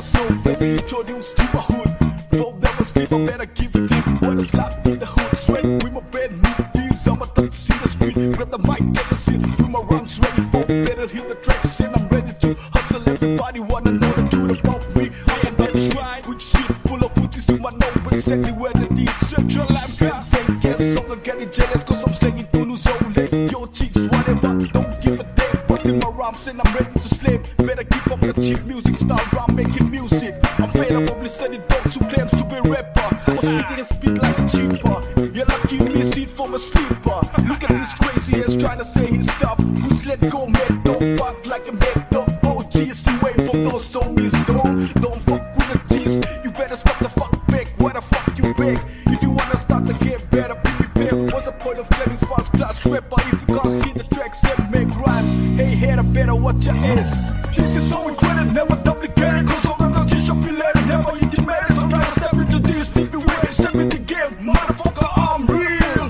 so let me introduce to my hood. Though never sleep, I better keep it deep. When I slap in the hood, sweat with my band new D's. I'm a touch, see the street, grab the mic, get a seat. With my rhymes ready for better, hit the tracks, and I'm ready to hustle. Everybody wanna know the truth about me. I am that right, with shit full of footies to my know exactly where the D Central I'm got. Fake ass song, I'm getting jealous, cause I'm slanging Tunu Zole. Yo, chicks, whatever, don't give a damn. Busting my rhymes, and I'm ready to slam. Better keep up the cheap music style, I'm making music. I'm fed up of listening dogs who claims to be rapper. Was spitting and spit like a cheaper. You're lucky you miss it from a sleeper. Look at this crazy ass trying to say his stuff. Who's let go, man, don't bark like a mad dog. Oh, geez, away from those zombies, don't fuck with the G's. You better stop the fuck back, why the fuck you beg? If you wanna start the game, better be prepared. What's the point of claiming fast class rapper if you can't hit the tracks and make rhymes? Hey, hater, better watch your ass. This is so incredible, never duplicate. Cause all the touches of you later, never intimated. I'm trying to step into this, if you wait, step in the game, motherfucker, I'm real.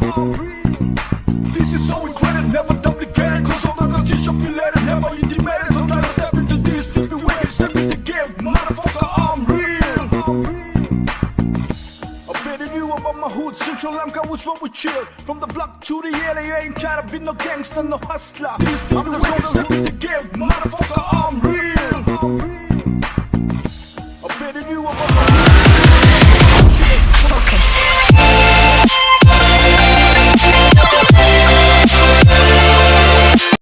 This is so incredible, never duplicate. Cause all the touches of you later, never intimated. I'm trying to step into this, if you wait, step in the game, motherfucker, I'm real. I better knew about my hood, Central Lanka was what we chill. From the block to the LA, ain't trying to be no gangster, no hustler. This is the way, step in the game, motherfucker, I'm real.